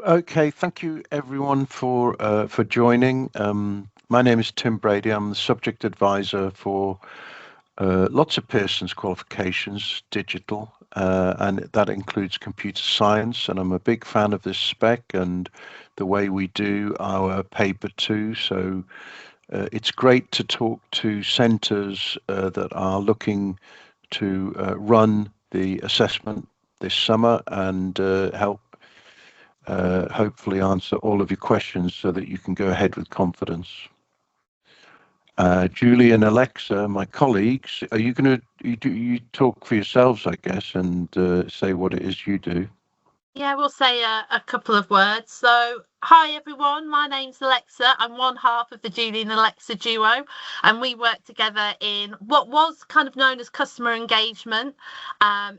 Okay, thank you everyone for joining. My name is Tim Brady. I'm the subject advisor for lots of Pearson's qualifications, digital, and that includes computer science. And I'm a big fan of this spec and the way we do our paper too. So it's great to talk to centres that are looking to run the assessment this summer and help hopefully answer all of your questions so that you can go ahead with confidence. Julie and Alexa, my colleagues, are you going to you talk for yourselves, I guess, and say what it is you do? Yeah, we'll say a couple of words. So, hi everyone, my name's Alexa. I'm one half of the Julie and Alexa duo, and we work together in what was kind of known as customer engagement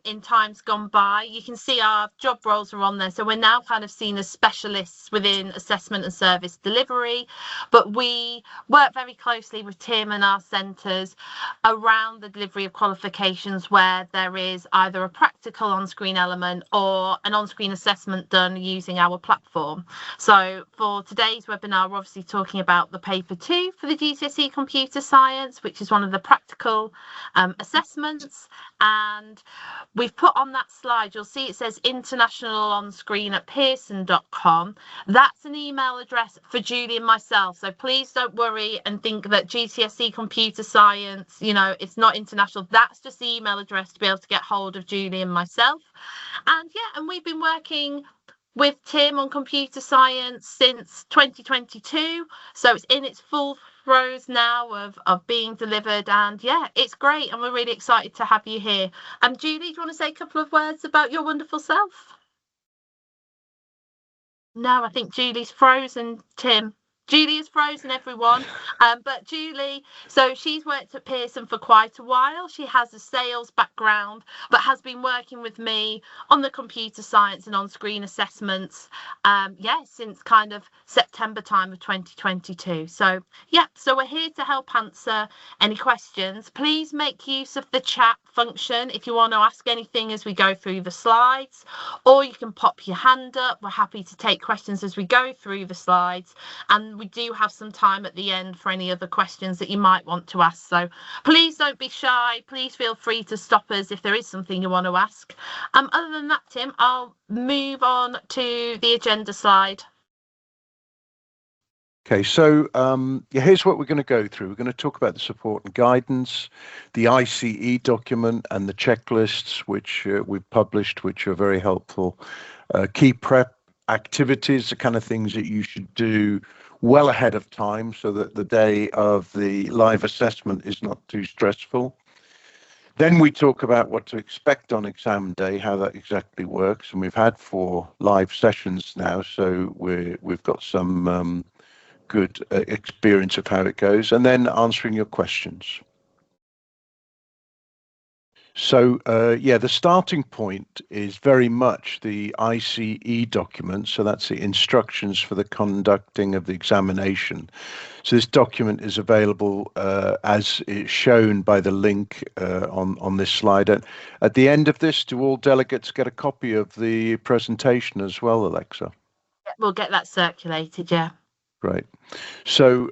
in times gone by. You can see our job roles are on there. So, we're now kind of seen as specialists within assessment and service delivery, but we work very closely with Tim and our centres around the delivery of qualifications where there is either a practical on-screen element or an on-screen assessment done using our platform. So for today's webinar, we're obviously talking about the paper 2 for the GCSE computer science, which is one of the practical assessments. And we've put on that slide, you'll see it says international on screen at pearson.com. That's an email address for Julie and myself. So please don't worry and think that GCSE computer science, it's not international. That's just the email address to be able to get hold of Julie and myself. And we've been working with Tim on computer science since 2022. So it's in its full throes now of being delivered. And yeah, it's great. And we're really excited to have you here. Julie, do you want to say a couple of words about your wonderful self? No, I think Julie's frozen, Tim. Julie is frozen, everyone. But Julie, so she's worked at Pearson for quite a while. She has a sales background, but has been working with me on the computer science and on-screen assessments, since kind of September time of 2022. So we're here to help answer any questions. Please make use of the chat function if you want to ask anything as we go through the slides, or you can pop your hand up. We're happy to take questions as we go through the slides, and we do have some time at the end for any other questions that you might want to ask. So please don't be shy. Please feel free to stop us if there is something you want to ask. Other than that, Tim, I'll move on to the agenda slide. Okay, so here's what we're going to go through. We're going to talk about the support and guidance, the ICE document, and the checklists, which we've published, which are very helpful. Key prep activities, the kind of things that you should do well ahead of time so that the day of the live assessment is not too stressful. Then we talk about what to expect on exam day, how that exactly works. And we've had 4 live sessions now, so we've got some good experience of how it goes, and then answering your questions. So the starting point is very much the ICE document. So that's the instructions for the conducting of the examination. So this document is available as is shown by the link on this slide. At the end of this, do all delegates get a copy of the presentation as well, Alexa? We'll get that circulated, yeah. Right. So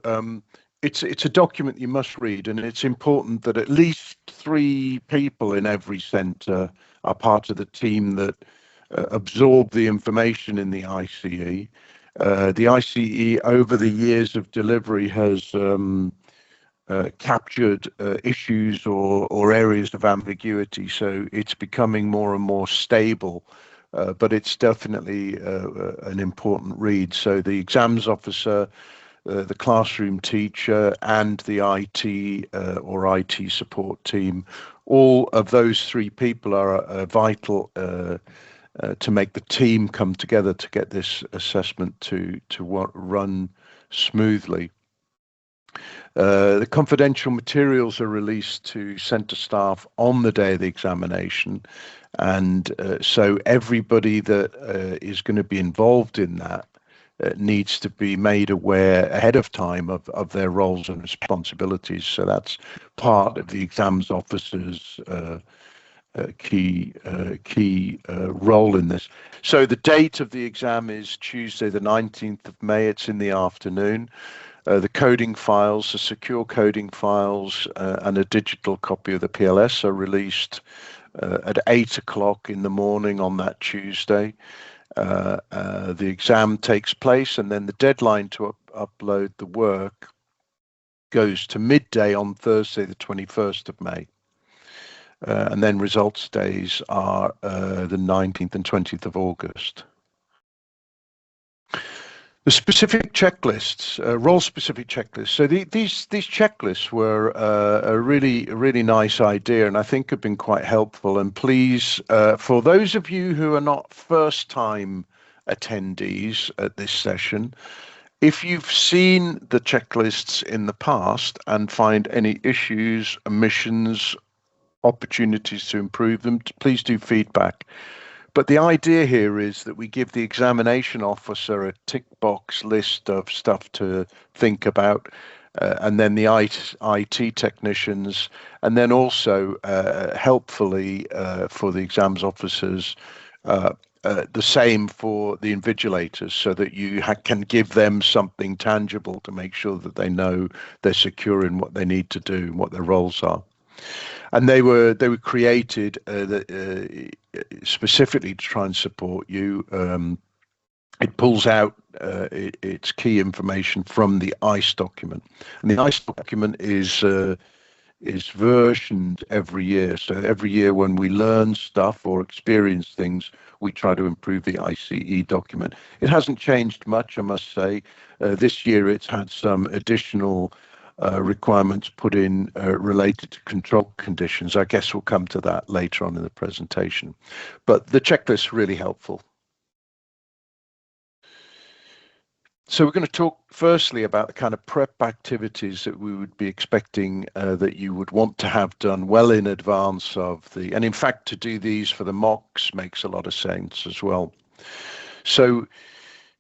it's a document you must read, and it's important that at least 3 people in every centre are part of the team that absorb the information in the ICE. The ICE over the years of delivery has captured issues or areas of ambiguity, so it's becoming more and more stable. But it's definitely an important read. So the exams officer, the classroom teacher, and the IT or IT support team, all of those 3 people are vital to make the team come together to get this assessment to run smoothly. The confidential materials are released to centre staff on the day of the examination, and so everybody that is going to be involved in that needs to be made aware ahead of time of their roles and responsibilities. So that's part of the exams officer's key role in this. So the date of the exam is Tuesday, the 19th of May. It's in the afternoon. The coding files, the secure coding files, and a digital copy of the PLS are released at 8 o'clock in the morning on that Tuesday. The exam takes place, and then the deadline to upload the work goes to midday on Thursday, the 21st of May. And then results days are the 19th and 20th of August. The specific checklists, role-specific checklists. So these checklists were a really nice idea, and I think have been quite helpful. And please, for those of you who are not first-time attendees at this session, if you've seen the checklists in the past and find any issues, omissions, opportunities to improve them, please do feedback. But the idea here is that we give the examination officer a tick box list of stuff to think about, and then the IT technicians, and then also helpfully for the exams officers, the same for the invigilators, so that you can give them something tangible to make sure that they know they're secure in what they need to do and what their roles are. And they were created specifically to try and support you. It pulls out its key information from the ICE document, and the ICE document is versioned every year. So every year when we learn stuff or experience things, we try to improve the ICE document. It hasn't changed much, I must say. This year it's had some additional requirements put in related to control conditions. I guess we'll come to that later on in the presentation. But the checklist is really helpful. So we're going to talk firstly about the kind of prep activities that we would be expecting that you would want to have done well in advance of the, and in fact to do these for the mocks makes a lot of sense as well. So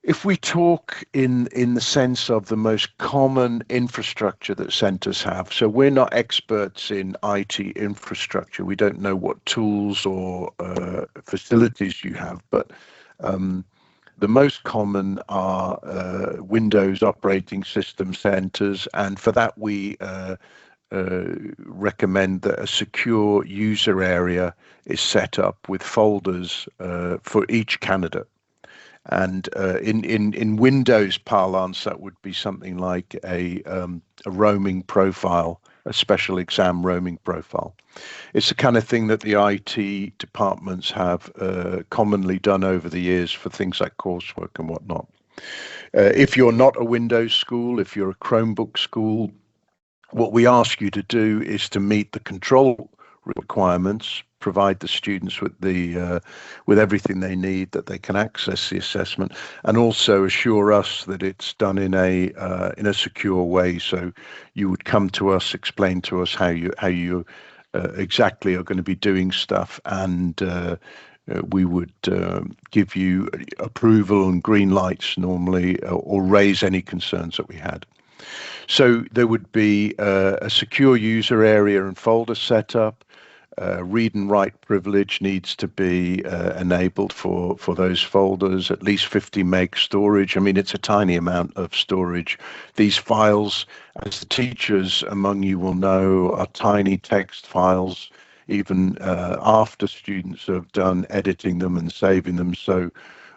if we talk in the sense of the most common infrastructure that centres have, so we're not experts in IT infrastructure. We don't know what tools or facilities you have, but the most common are Windows operating system centres, and for that we recommend that a secure user area is set up with folders for each candidate. And in Windows parlance, that would be something like a roaming profile, a special exam roaming profile. It's the kind of thing that the IT departments have commonly done over the years for things like coursework and whatnot. If you're not a Windows school, if you're a Chromebook school, what we ask you to do is to meet the control requirements, provide the students with everything they need, that they can access the assessment, and also assure us that it's done in a secure way. So you would come to us, explain to us how you exactly are going to be doing stuff, and we would give you approval and green lights normally, or raise any concerns that we had. So there would be a secure user area and folder setup. Read and write privilege needs to be enabled for those folders, at least 50 meg storage. I mean, it's a tiny amount of storage. These files, as the teachers among you will know, are tiny text files, even after students have done editing them and saving them. So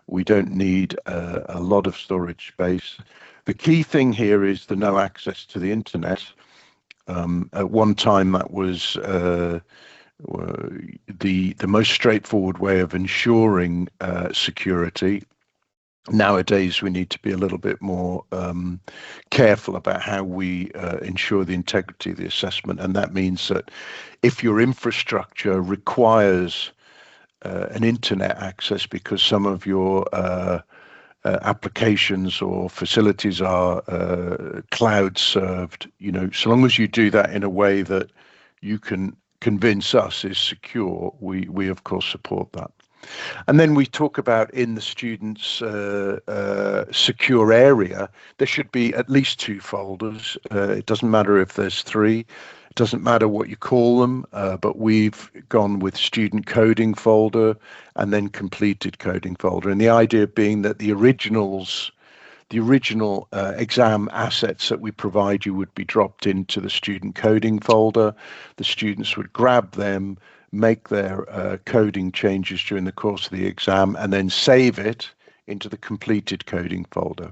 we don't need a lot of storage space. The key thing here is the no access to the internet. At one time, that was the most straightforward way of ensuring security. Nowadays, we need to be a little bit more careful about how we ensure the integrity of the assessment, and that means that if your infrastructure requires an internet access because some of your applications or facilities are cloud served, so long as you do that in a way that you can convince us is secure, we of course support that. And then we talk about in the students' secure area, there should be at least 2 folders. It doesn't matter if there's 3. It doesn't matter what you call them, but we've gone with student coding folder and then completed coding folder. And the idea being that the original exam assets that we provide you would be dropped into the student coding folder. The students would grab them, make their coding changes during the course of the exam, and then save it into the completed coding folder.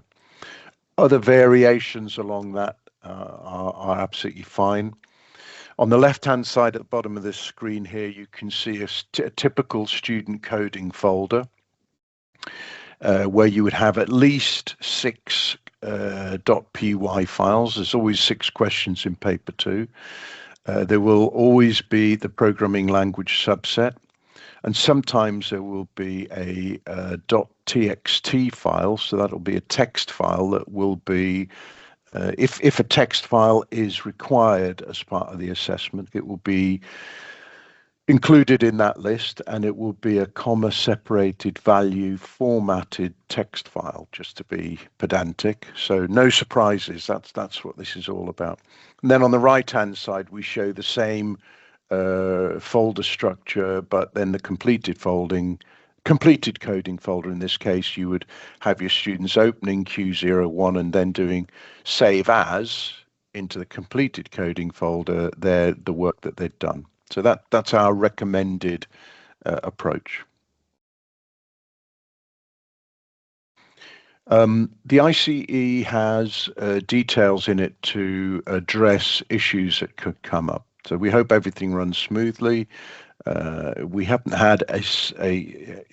Other variations along that are absolutely fine. On the left-hand side at the bottom of this screen here, you can see a typical student coding folder where you would have at least 6 .py files. There's always 6 questions in paper 2. There will always be the programming language subset, and sometimes there will be a .txt file, so that'll be a text file that will be, if a text file is required as part of the assessment, it will be included in that list, and it will be a comma separated value formatted text file, just to be pedantic. So no surprises, that's what this is all about. And then on the right hand side we show the same folder structure, but then the completed coding folder. In this case, you would have your students opening Q01 and then doing save as into the completed coding folder the work that they've done. So that's our recommended approach. The ICE has details in it to address issues that could come up. So we hope everything runs smoothly. We haven't had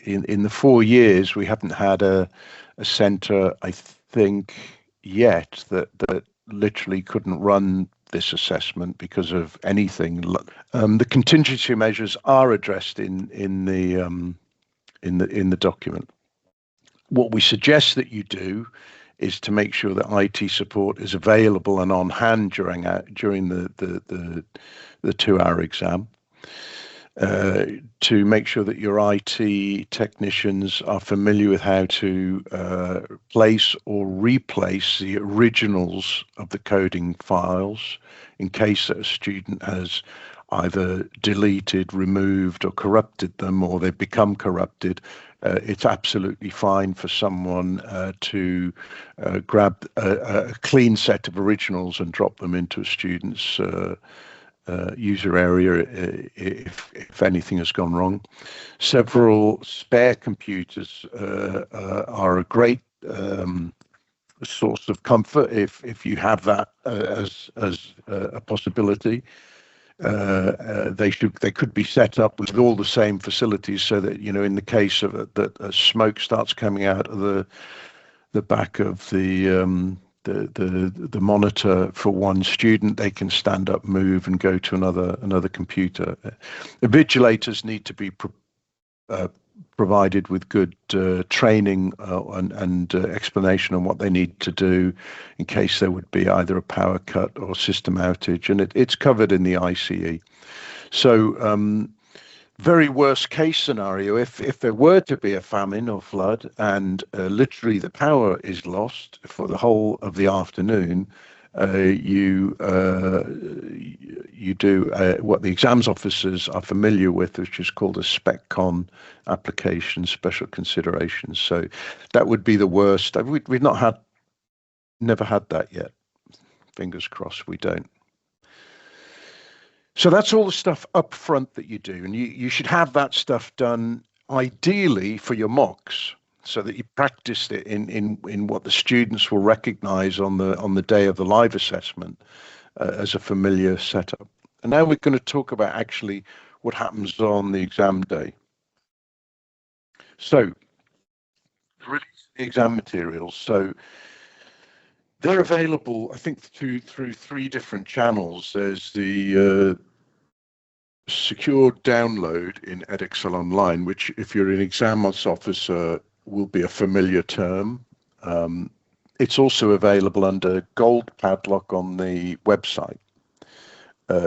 in the 4 years, we haven't had a centre, I think, yet that literally couldn't run this assessment because of anything. The contingency measures are addressed in the document. What we suggest that you do is to make sure that IT support is available and on hand during the 2-hour exam. To make sure that your IT technicians are familiar with how to place or replace the originals of the coding files in case that a student has either deleted, removed, or corrupted them, or they've become corrupted. It's absolutely fine for someone to grab a clean set of originals and drop them into a student's user area if anything has gone wrong. Several spare computers are a great source of comfort if you have that as a possibility. They could be set up with all the same facilities, so that, you know, in the case of that smoke starts coming out of the back of the monitor for one student, they can stand up, move, and go to another computer. The vigilators need to be provided with good training and explanation on what they need to do in case there would be either a power cut or system outage, and it's covered in the ICE. So very worst case scenario, if there were to be a famine or flood and literally the power is lost for the whole of the afternoon, you do what the exams officers are familiar with, which is called a SpecCon application, special considerations. So that would be the worst. We've never had that yet. Fingers crossed we don't. So that's all the stuff up front that you do, and you should have that stuff done ideally for your mocks, so that you practiced it in what the students will recognize on the day of the live assessment as a familiar setup. And now we're going to talk about actually what happens on the exam day. So release the exam materials. So they're available, I think, through 3 different channels. There's the secure download in Edexcel Online, which, if you're an exam officer, will be a familiar term. It's also available under gold padlock on the website.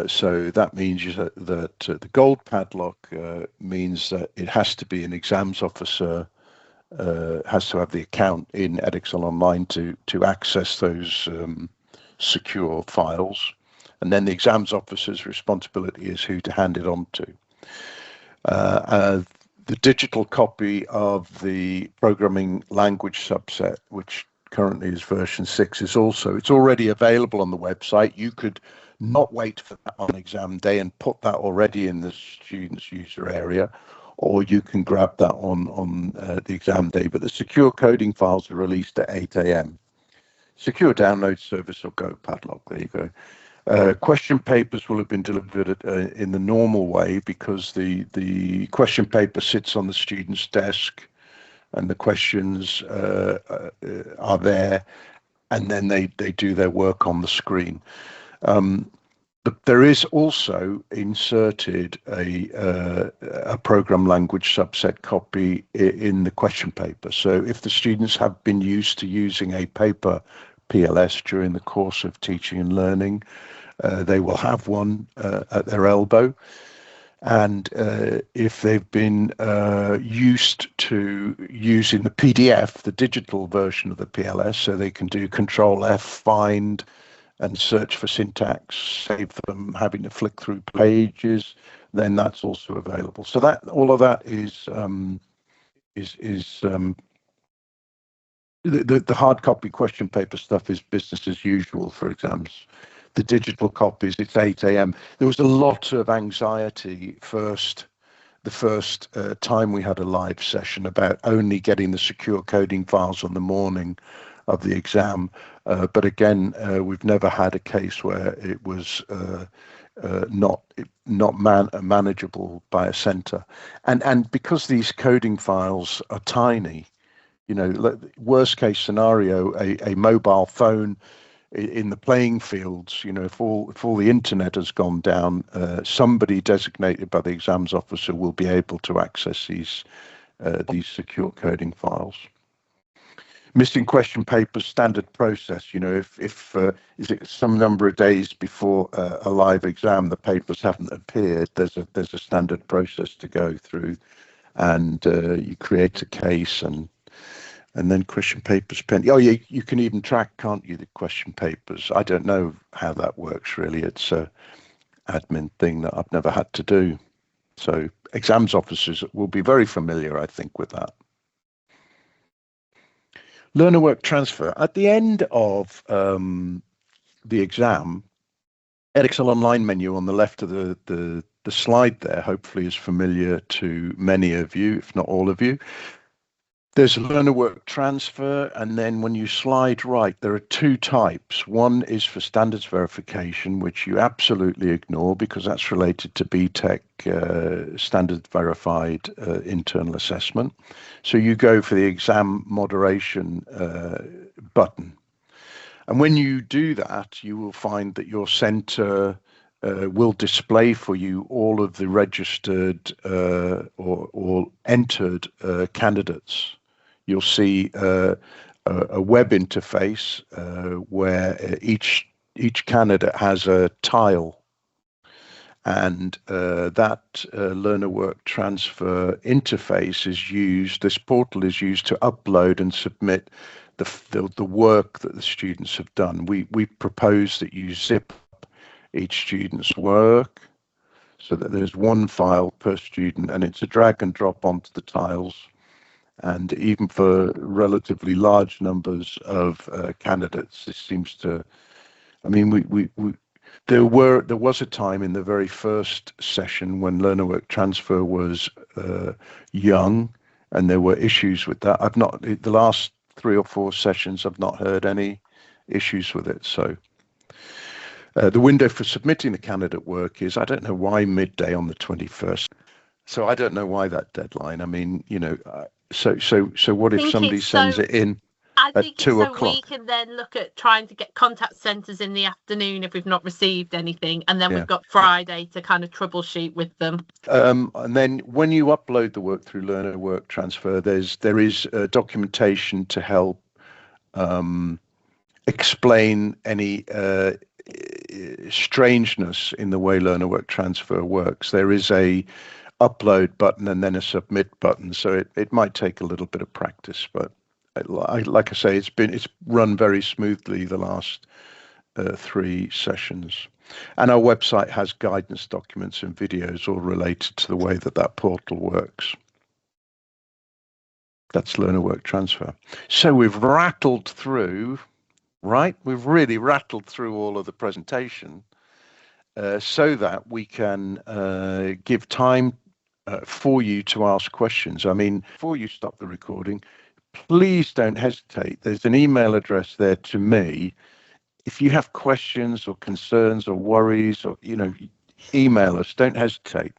So that means that the gold padlock means that it has to be an exams officer, has to have the account in Edexcel Online to access those secure files. and then the exams officer's responsibility is who to hand it on to. The digital copy of the programming language subset, which currently is version 6, it's already available on the website. You could not wait for that on exam day and put that already in the student's user area, or you can grab that on the exam day. But the secure coding files are released at 8 a.m. Secure download service or Go Padlock. There you go. Question papers will have been delivered in the normal way, because the question paper sits on the student's desk and the questions are there, and then they do their work on the screen. But there is also inserted a program language subset copy in the question paper. So if the students have been used to using a paper PLS during the course of teaching and learning, they will have one at their elbow. And if they've been used to using the PDF, the digital version of the PLS, so they can do Control F, find and search for syntax, save them having to flick through pages, then that's also available. So that all of that is the hard copy question paper stuff is business as usual for exams. The digital copies, it's 8 a.m. There was a lot of anxiety the first time we had a live session about only getting the secure coding files on the morning of the exam. But again, we've never had a case where it was not manageable by a centre. And because these coding files are tiny, worst case scenario, a mobile phone in the playing fields, if all the internet has gone down, somebody designated by the exams officer will be able to access these secure coding files. Missing question papers, standard process. If is it some number of days before a live exam, the papers haven't appeared, there's a standard process to go through, and you create a case and then question papers pending. Oh, you can even track, can't you, the question papers? I don't know how that works really. It's a admin thing that I've never had to do. So exams officers will be very familiar, I think, with that. Learner work transfer. At the end of the exam, Edexcel Online menu on the left of the slide there hopefully is familiar to many of you, if not all of you. There's a learner work transfer, and then when you slide right, there are two types. One is for standards verification, which you absolutely ignore because that's related to BTEC standard verified internal assessment. So you go for the exam moderation button. And when you do that, you will find that your centre will display for you all of the registered or entered candidates. You'll see a web interface where each candidate has a tile, and that learner work transfer interface is used. This portal is used to upload and submit the work that the students have done. We propose that you zip up each student's work so that there's one file per student, and it's a drag and drop onto the tiles. And even for relatively large numbers of candidates, this seems to, I mean, there was a time in the very first session when learner work transfer was young, and there were issues with that. The last 3 or 4 sessions, I've not heard any issues with it. So the window for submitting the candidate work is, I don't know why midday on the 21st. So I don't know why that deadline. I mean, so what if somebody sends it in at 2 o'clock? We can then look at trying to get contact centres in the afternoon if we've not received anything, and then we've got Friday to kind of troubleshoot with them. And then when you upload the work through learner work transfer, there is documentation to help explain any strangeness in the way learner work transfer works. There is a upload button and then a submit button, so it might take a little bit of practice, but like I say, it's run very smoothly the last 3 sessions. And our website has guidance documents and videos all related to the way that portal works. That's learner work transfer. So we've rattled through, right? We've really rattled through all of the presentation so that we can give time for you to ask questions. I mean, before you stop the recording, please don't hesitate. There's an email address there to me. If you have questions or concerns or worries, or email us. Don't hesitate.